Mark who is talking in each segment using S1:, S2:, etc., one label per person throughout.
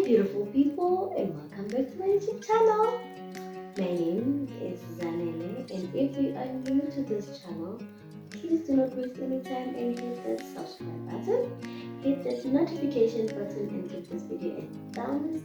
S1: beautiful people, and welcome back to my YouTube channel. My name is Zanele, and if you are new to this channel, please do not waste any time and hit that subscribe button, hit that notification button, and give this video a thumbs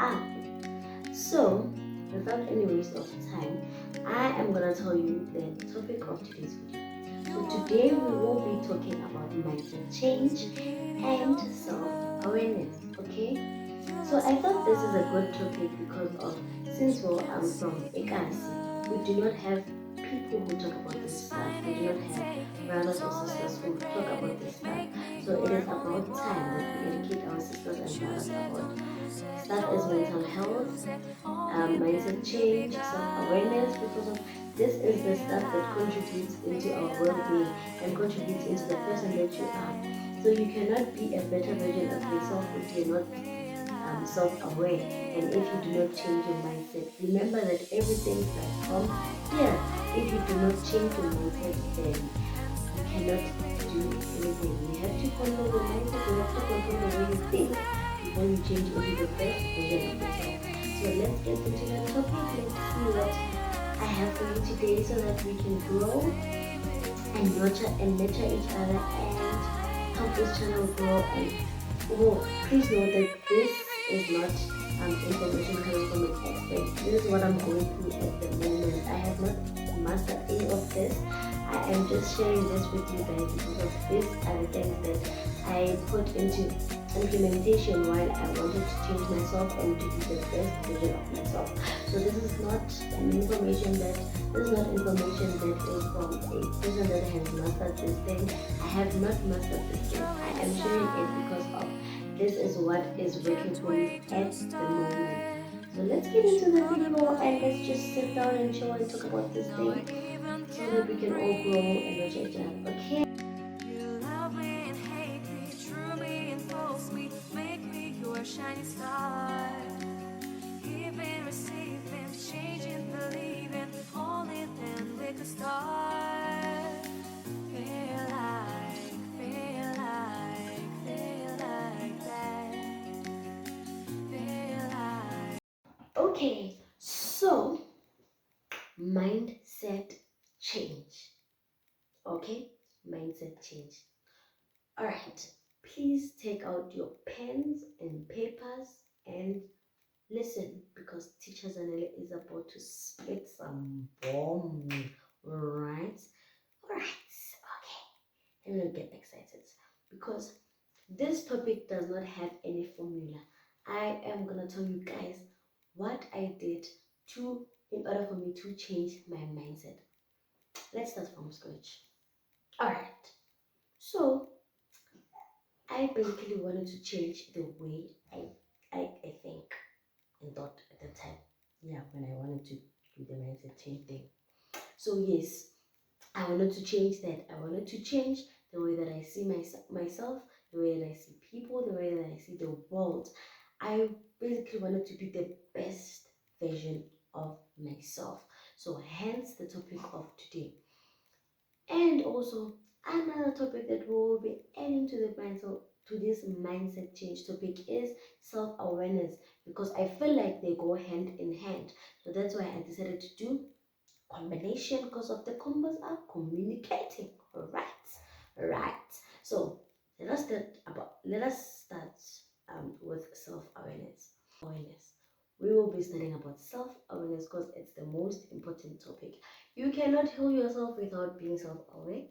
S1: up. So, without any waste of time, I am gonna tell you the topic of today's video. So today we will be talking about mindset change and self-awareness. Okay, so I thought this is a good topic because of since I'm from Ekasi, we do not have people who talk about this stuff. We do not have brothers or sisters who talk about this stuff. So it is about time that we educate our sisters and brothers about stuff as mental health, mindset change, self-awareness, because of this is the stuff that contributes into our well-being and contributes into the person that you are. So you cannot be a better version of yourself if you're not self-aware and if you do not change your mindset. Remember that everything starts from here. If you do not change your mindset, then you cannot do anything. You have to control your mindset, you have to control the way you think before you change into the best version of yourself. So let's get into the topic. Let's see what I have for you today so that we can grow and nurture each other and help this channel grow. And please know that this is not information coming from an expert. This is what I'm going through at the moment. I have not mastered any of this. I am just sharing this with you guys because these are the things that I put into implementation while I wanted to change myself and to be the best version of myself. So this is not information that is from a person that has mastered this thing. I have not mastered this thing. I am sharing it because of this is what is working for me at the moment. So let's get into the video and let's just sit down and chill and talk about this thing so that we can all grow and nurture each other. Okay?
S2: You love me and hate me, true me and false me, make me your shining star. Giving, receiving, changing, believing, only then we could start. Feel like that. Feel like.
S1: Okay, so mindset change. Okay, mindset change. All right, please take out your pens and papers and listen because teacher Zanele is about to spit some bomb. Right? All right. Okay. Let me not get excited because this topic does not have any formula. I am gonna tell you guys what I did to in order for me to change my mindset. Let's start from scratch. All right. So I basically wanted to change the way I think and thought at the time. Yeah, when I wanted to do the mindset change thing. So yes, I wanted to change that. I wanted to change the way that I see myself, the way that I see people, the way that I see the world. I basically wanted to be the best version of myself. So hence the topic of today. And also another topic that we will be adding to the mindset to this mindset change topic is self-awareness because I feel like they go hand in hand. So that's why I decided to do combination because of the combos are communicating. Right. So let us start with self-awareness. Awareness. We will be studying about self-awareness because it's the most important topic. You cannot heal yourself without being self-aware.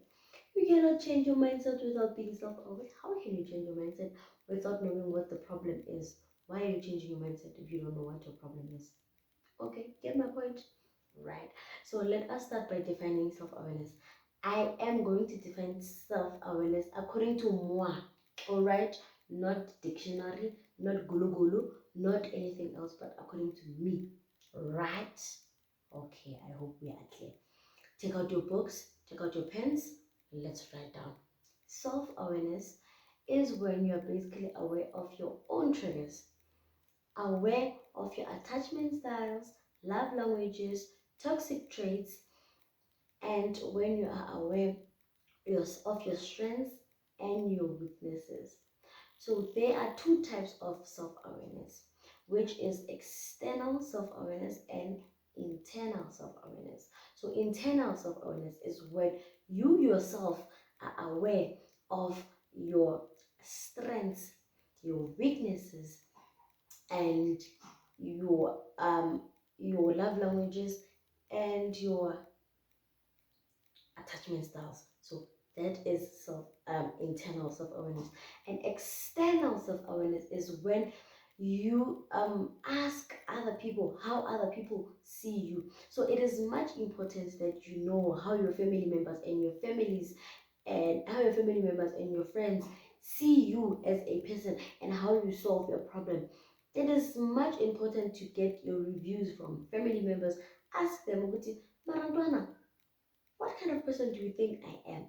S1: You cannot change your mindset without being self-aware. How can you change your mindset without knowing what the problem is? Why are you changing your mindset if you don't know what your problem is? Okay, get my point? Right. So let us start by defining self-awareness. I am going to define self-awareness according to moi. Alright? Not dictionary, not gulu gulu, not anything else, but according to me. Right? Okay, I hope we are clear. Take out your books, take out your pens, let's write down. Self-awareness is when you're basically aware of your own triggers, aware of your attachment styles, love languages, toxic traits, and when you are aware of your strengths and your weaknesses. So there are two types of self-awareness, which is external self-awareness and internal self-awareness. So internal self-awareness is when you yourself are aware of your strengths, your weaknesses, and your love languages and your attachment styles. So that is internal self-awareness. And external self-awareness is when you ask other people how other people see you. So it is much important that you know how your family members and your families and how your family members and your friends see you as a person and how you solve your problem. It is much important to get your reviews from family members. Ask them, "Ukuthi, Marantwana, what kind of person do you think I am?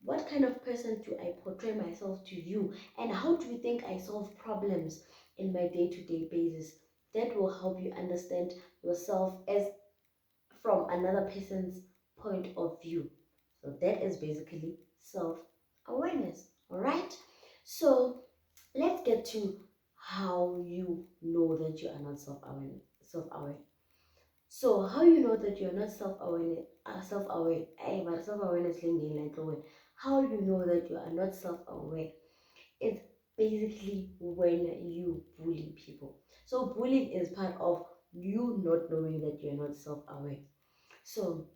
S1: What kind of person do I portray myself to you? And how do you think I solve problems in my day-to-day basis?" That will help you understand yourself as from another person's point of view. So that is basically self-awareness. All right. So let's get to how you know that you are not self-aware. Self-aware. So how you know that you're not self-aware, but self-awareness linking like the how you know that you are not self-aware, it's basically when you bully people. So bullying is part of you not knowing that you're not self-aware. So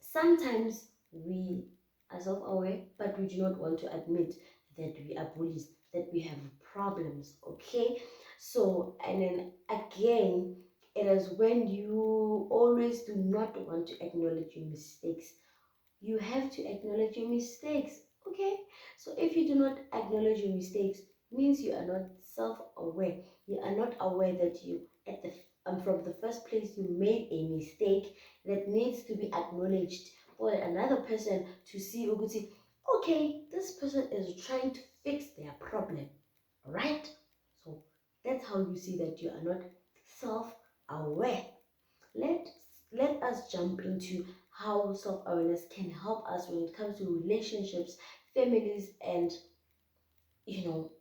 S1: sometimes we are self-aware, but we do not want to admit that we are bullies, that we have problems. Okay, so and then again, it is when you always do not want to acknowledge your mistakes. You have to acknowledge your mistakes. Okay, so if you do not acknowledge your mistakes, means you are not self-aware. You are not aware that you at the from the first place you made a mistake that needs to be acknowledged for another person to see ukuthi, okay, this person is trying to fix their problem, right? So that's how you see that you are not self-aware. let let us jump into how self-awareness can help us when it comes to relationships, families, and you know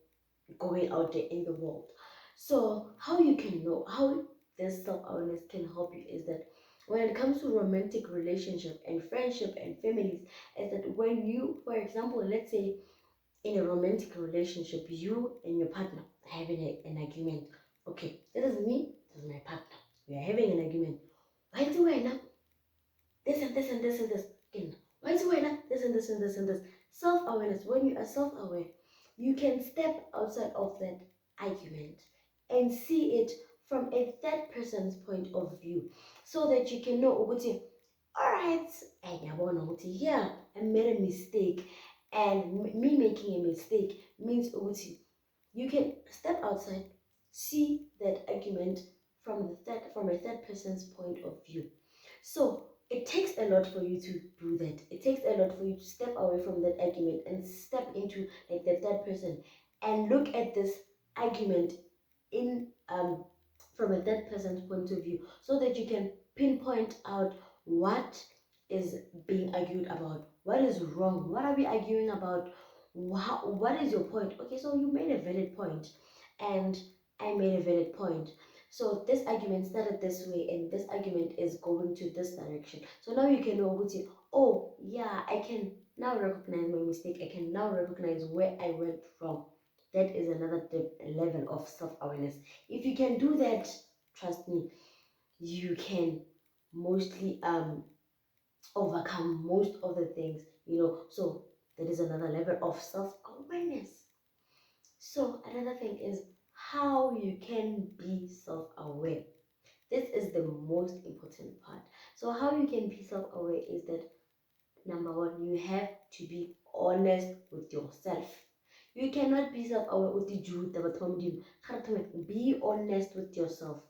S1: going out there in the world. So how you can know how this self-awareness can help you is that when it comes to romantic relationship and friendship and families, is that when you, for example, let's say in a romantic relationship, you and your partner are having an argument. Okay, this is me, this is my partner. We are having an argument. Why do I now? This and this and this and this. Again, why do I now? This and this and this and this. Self-awareness. When you are self-aware, you can step outside of that argument and see it from a third person's point of view, so that you can know, ukuthi, all right, yeah, I made a mistake, and me making a mistake means ukuthi, you can step outside, see that argument from a third person's point of view. So it takes a lot for you to do that. It takes a lot for you to step away from that argument and step into like the third person and look at this argument in from a third person's point of view, so that you can pinpoint out what is being argued about, what is wrong, what are we arguing about, what is your point. Okay, so you made a valid point and I made a valid point. So this argument started this way and this argument is going to this direction. So now you can know, oh yeah, I can now recognize my mistake. I can now recognize where I went wrong. That is another level of self-awareness. If you can do that, trust me, you can mostly overcome most of the things, so that is another level of self-awareness. So another thing is how you can be self-aware. This is the most important part. So how you can be self-aware is that number one, you have to be honest with yourself. You cannot be self-aware with the Jude. Be honest with yourself.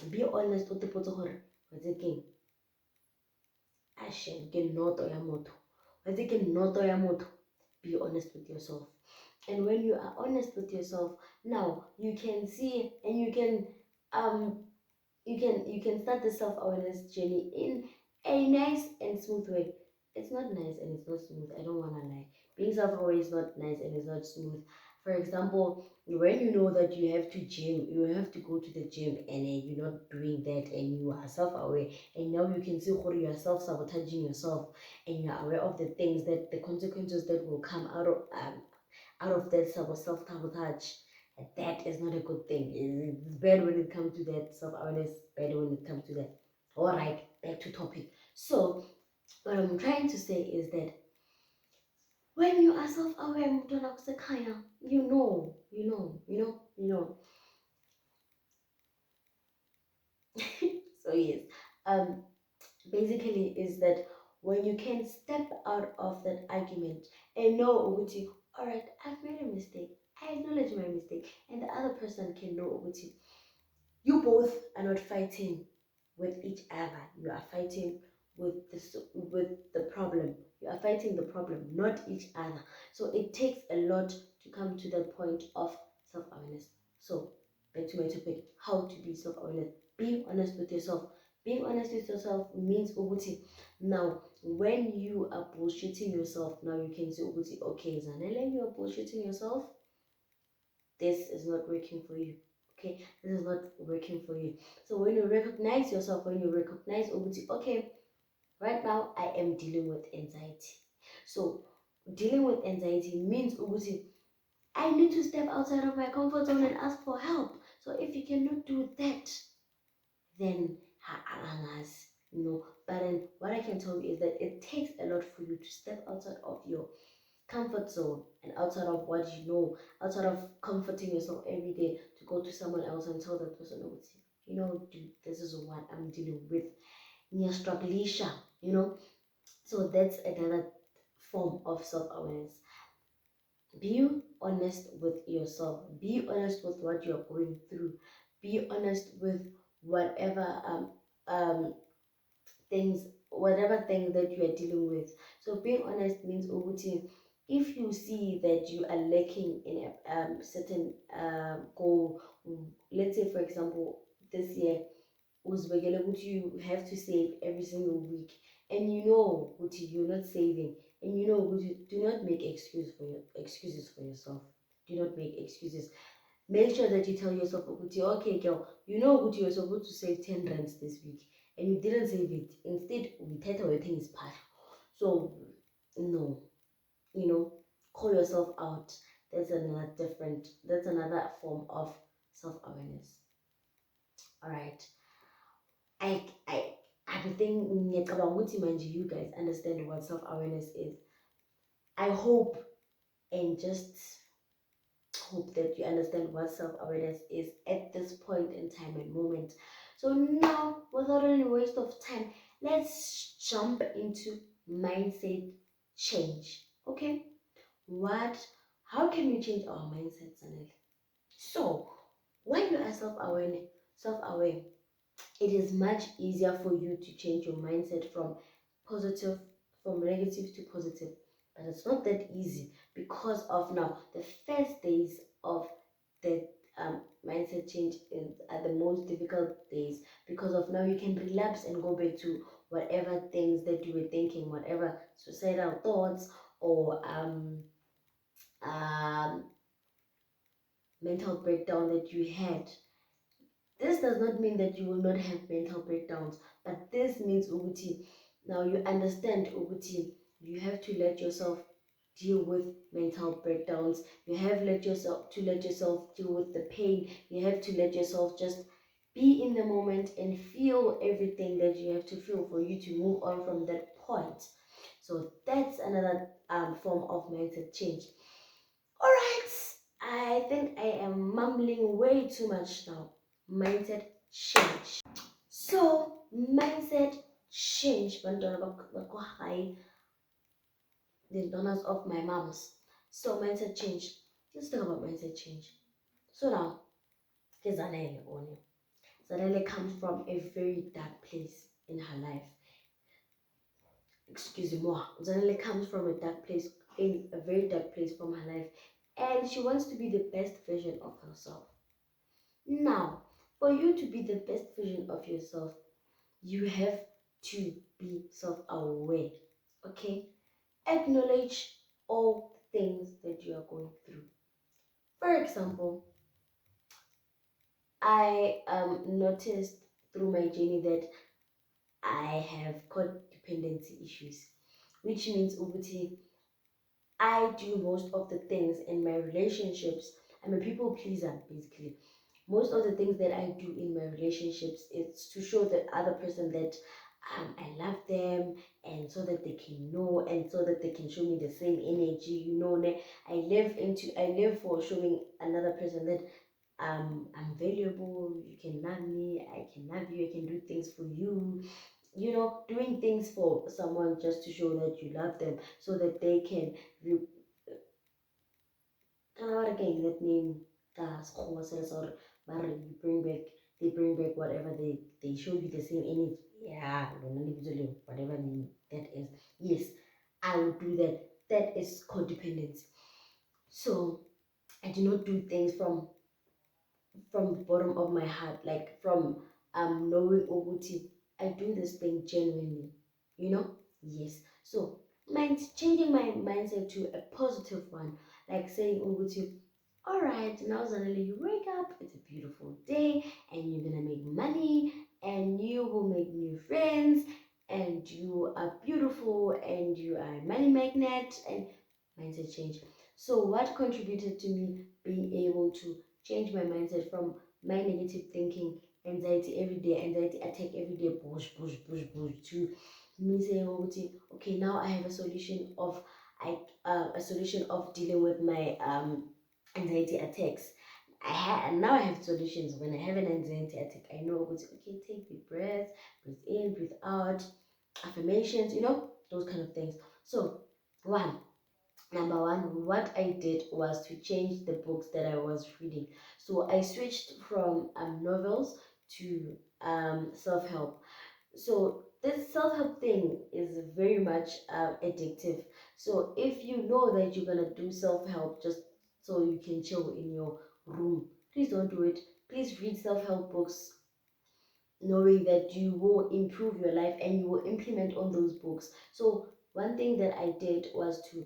S1: Be honest with the potahor. What's it again? Ashen ke noto ya motho. What's it again? Noto ya motho. Be honest with yourself. And when you are honest with yourself, now you can see and you can start the self-awareness journey in a nice and smooth way. It's not nice and it's not smooth. I don't want to lie. Being self-aware is not nice and it's not smooth. For example, when you know that you have to gym, you have to go to the gym, and you're not doing that, and you are self-aware, and now you can see how you are self-sabotaging yourself, and you are aware of the things that the consequences that will come out of that self-sabotage. And that is not a good thing. It's bad when it comes to that self-awareness, bad when it comes to that. All right, back to topic. So what I'm trying to say is that when you are self-aware, mntwana kusekhaya, you know. So yes, um, basically is that when you can step out of that argument and know Uguti, all right, I've made a mistake. I acknowledge my mistake, and the other person can know Uguti. You both are not fighting with each other. You are fighting with the problem. You are fighting the problem, not each other. So it takes a lot to come to that point of self-awareness. So back to my topic: how to be self-awareness. Being honest with yourself. Being honest with yourself means Uguti. Now, when you are bullshitting yourself, now you can say Uguti, okay, Zanele, you are bullshitting yourself. This is not working for you. Okay, this is not working for you. So when you recognize yourself, when you recognize Uguti, okay, right now I am dealing with anxiety. So dealing with anxiety means Uguti, I need to step outside of my comfort zone and ask for help. So if you cannot do that, then alas, But then what I can tell you is that it takes a lot for you to step outside of your comfort zone and outside of what you know, outside of comforting yourself every day, to go to someone else and tell that person, oh, dude, this is what I'm dealing with. Near strugglisha, So that's another form of self-awareness. Be honest with yourself. Be honest with what you're going through. Be honest with whatever um whatever thing that you are dealing with. So being honest means Uguti, if you see that you are lacking in a certain goal, let's say for example, this year, you have to save every single week, and Uguti, you're not saving, and Uguti, do not make excuses for yourself. Do not make excuses. Make sure that you tell yourself, Ukuthi, okay, girl, Ukuthi you're supposed to save 10 rands this week and you didn't save it. Instead, we take away things part. So, no, call yourself out. That's another form of self-awareness. All right. I, I, I think you guys understand what self-awareness is. I hope and just hope that you understand what self-awareness is at this point in time and moment. So now, without any waste of time, let's jump into mindset change. Okay, how can we change our mindset, Sanel? So when you are self-aware, it is much easier for you to change your mindset positive from negative to positive. But it's not that easy because of now the first days of the mindset change are the most difficult days, because of now you can relapse and go back to whatever things that you were thinking, whatever suicidal thoughts or um, mental breakdown that you had. This does not mean that you will not have mental breakdowns, but this means Uguti. Now you understand Uguti. You have to let yourself deal with mental breakdowns. You have let yourself deal with the pain. You have to let yourself just be in the moment and feel everything that you have to feel for you to move on from that point. So that's another form of mindset change. All right, I think I am mumbling way too much now. Mindset change. So, mindset change, the donors of my moms. So, mindset change. Let's talk about mindset change. So, now, Zanele on you. Zanele comes from a very dark place in her life. Excuse me, Zanele comes from a dark place, in a very dark place from her life, and she wants to be the best version of herself. Now, for you to be the best version of yourself, you have to be self-aware. Okay? Acknowledge all things that you are going through. For example, I noticed through my journey that I have codependency issues, which means Ubuti, I do most of the things in my relationships. I'm a people pleaser, basically. Most of the things that I do in my relationships is to show the other person that I love them, and so that they can know, and so that they can show me the same energy. I live for showing another person that I'm valuable. You can love me. I can love you. I can do things for you. Doing things for someone just to show that you love them, so that they can again that name or you bring back whatever they show you the same energy. Yeah, whatever name that is. Yes, I will do that. That is codependency. So I do not do things from the bottom of my heart, like from knowing Oguti. I do this thing genuinely, you know? Yes. So changing my mindset to a positive one, like saying Oguti, all right, now suddenly you wake up, it's a beautiful day, and you're gonna make money, and you will make new friends, and you are beautiful, and you are a money magnet, and mindset change. So what contributed to me being able to change my mindset from my negative thinking, anxiety attack every day, push, to me saying, "Oh, okay, now I have a solution of a solution of dealing with my anxiety attacks. Now I have solutions. When I have an anxiety attack, I know, okay, take deep breaths, breathe in, breathe out, affirmations, those kind of things. So one Number one, what I did was to change the books that I was reading. So I switched from novels to self-help. So this self-help thing is very much addictive. So if you know that you're gonna do self-help just so you can chill in your room, please don't do it. Please read self-help books knowing that you will improve your life and you will implement on those books. So one thing that I did was to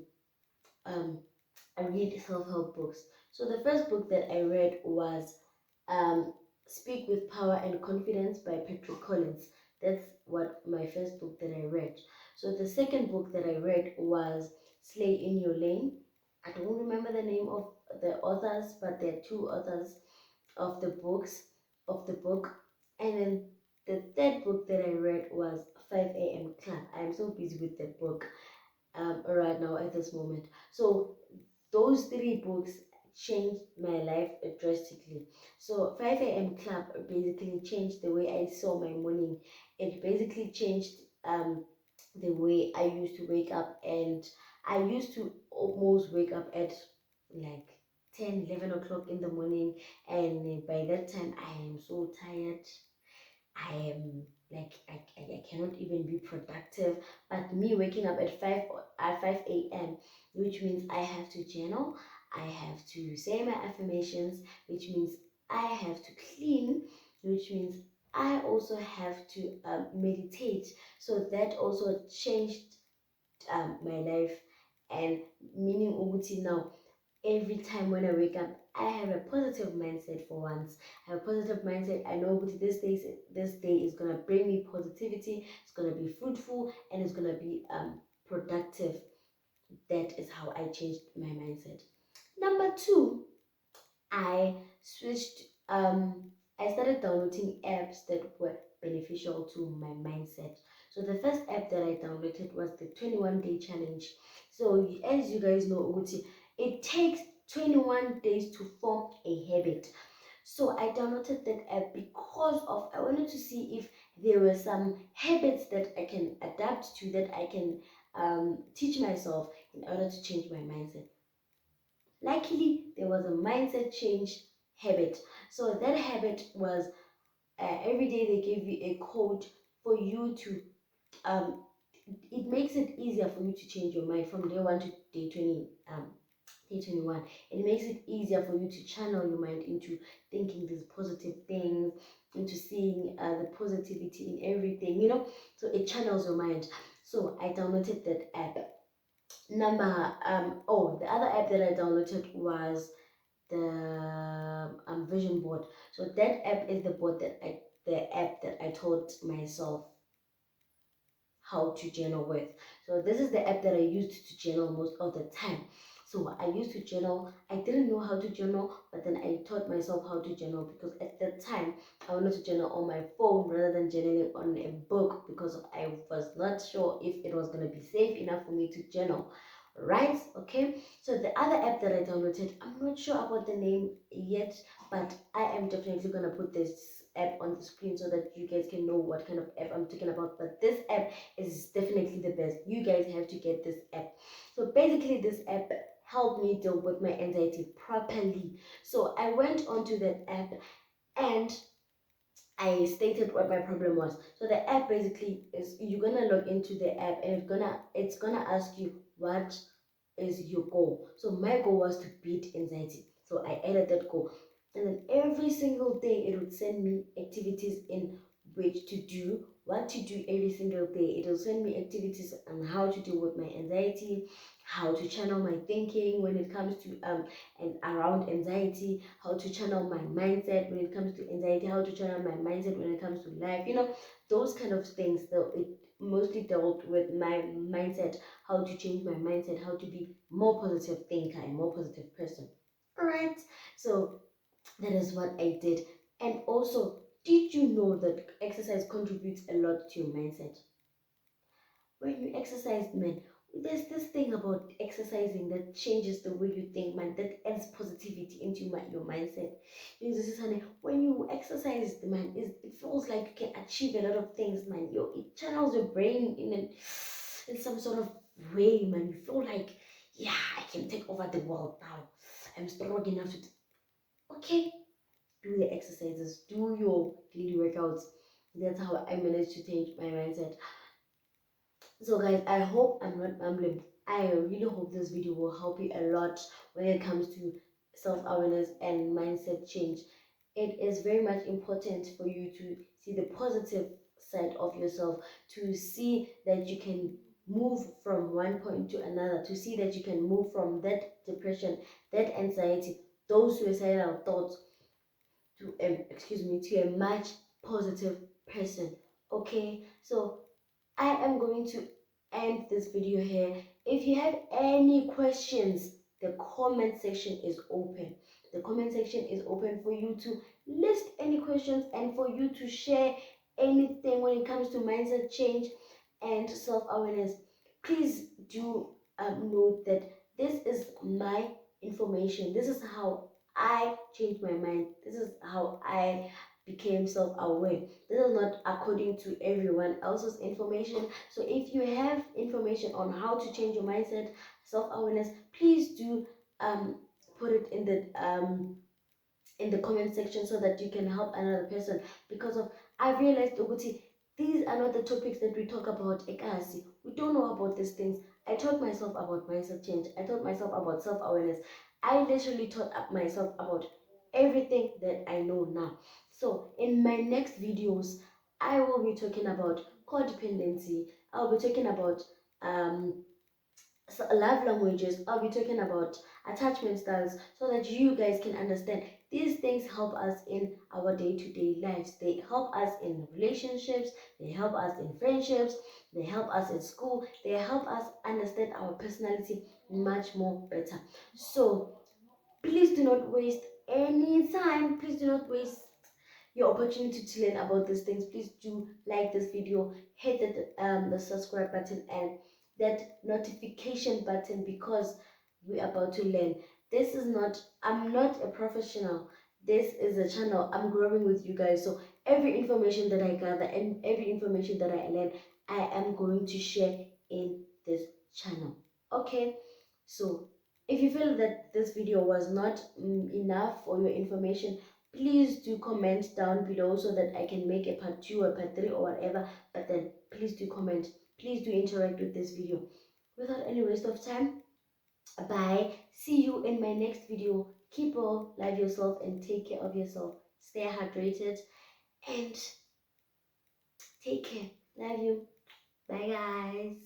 S1: um, I read self-help books. So the first book that I read was um, Speak with Power and Confidence by Patrick Collins. That's what my first book that I read. So the second book that I read was Slay in Your Lane. I don't remember the name of the authors, but there are two authors of the book. And then the third book that I read was 5 a.m. Club. I am so busy with the book right now at this moment. So those three books changed my life drastically. So 5 a.m. Club basically changed the way I saw my morning. It basically changed the way I used to wake up, and I used to almost wake up at like 10, 11 o'clock in the morning, and by that time I am so tired. I am like I cannot even be productive. But me waking up at 5 a.m., which means I have to journal, I have to say my affirmations, which means I have to clean, which means I also have to meditate. So that also changed my life, and meaning Ubuti now every time when I wake up, I have a positive mindset for once. I have a positive mindset. I know this day is gonna bring me positivity. It's gonna be fruitful and it's gonna be productive. That is how I changed my mindset. Number two, I switched. I started downloading apps that were beneficial to my mindset. So the first app that I downloaded was the 21-day challenge. So as you guys know, Uti, it takes 21 days to form a habit. So I downloaded that app because of I wanted to see if there were some habits that I can adapt to, that I can teach myself in order to change my mindset. Luckily, there was a mindset change habit. So that habit was every day they gave you a code for you to um, it makes it easier for you to change your mind from day one to day 21. It makes it easier for you to channel your mind into thinking these positive things, into seeing the positivity in everything, so it channels your mind. So I downloaded that app. The other app that I downloaded was vision board. So that app is the app that I taught myself how to journal with. So this is the app that I used to journal most of the time. So I used to journal. I didn't know how to journal, but then I taught myself how to journal because at that time I wanted to journal on my phone rather than journaling on a book because I was not sure if it was going to be safe enough for me to journal. Right? Okay. So the other app that I downloaded, I'm not sure about the name yet, but I am definitely gonna put this app on the screen so that you guys can know what kind of app I'm talking about. But this app is definitely the best. You guys have to get this app. So basically, this app helped me deal with my anxiety properly. So I went onto that app and I stated what my problem was. So the app basically is you're gonna log into the app and it's gonna ask you what is your goal. So my goal was to beat anxiety. So I added that goal. And then every single day it would send me activities in which to do, what to do every single day. It will send me activities on how to deal with my anxiety, how to channel my thinking when it comes to and around anxiety, how to channel my mindset when it comes to anxiety, how to channel my mindset when it comes to life, those kind of things. So it mostly dealt with my mindset, how to change my mindset, how to be more positive thinker and more positive person. All right, so that is what I did. And also, did you know that exercise contributes a lot to your mindset? When you exercise, man, there's this thing about exercising that changes the way you think, man, that adds positivity into your mindset. This is honey, when you exercise, man, it feels like you can achieve a lot of things, man. It channels your brain in some sort of way, man. You feel like, yeah, I can take over the world now. I'm strong enough to. Okay, do the exercises, do your daily workouts. That's how I managed to change my mindset. So guys, I hope I'm not mumbling. I really hope this video will help you a lot when it comes to self-awareness and mindset change. It is very much important for you to see the positive side of yourself, to see that you can move from one point to another, to see that you can move from that depression, that anxiety, those suicidal thoughts to to a much positive person. Okay, so I am going to end this video here. If you have any questions, the comment section is open. The comment section is open for you to list any questions and for you to share anything when it comes to mindset change and self-awareness. Please do note that this is my information. This is how I changed my mind. This is how I became self-aware. This is not according to everyone else's information. So if you have information on how to change your mindset, self-awareness, please do put it in the comment section so that you can help another person. Because of I realized Uguti, these are not the topics that we talk about ekasi. We don't know about these things. I taught myself about mindset change. I taught myself about self-awareness. I literally taught up myself about everything that I know now. So in my next videos, I will be talking about codependency. I'll be talking about love languages. I'll be talking about attachment styles so that you guys can understand these things help us in our day-to-day lives. They help us in relationships, they help us in friendships, they help us in school, they help us understand our personality much more better. So please do not waste any time. Please do not waste your opportunity to learn about these things. Please do like this video, hit the subscribe button and that notification button because we're about to learn. This is not, I'm not a professional. This is a channel. I'm growing with you guys. So every information that I gather and every information that I learn, I am going to share in this channel. Okay, so if you feel that this video was not enough for your information, please do comment down below so that I can make a part 2 or part 3 or whatever. But then please do comment, please do interact with this video. Without any waste of time, bye. See you in my next video. Keep well, love yourself and take care of yourself. Stay hydrated and take care. Love you. Bye guys.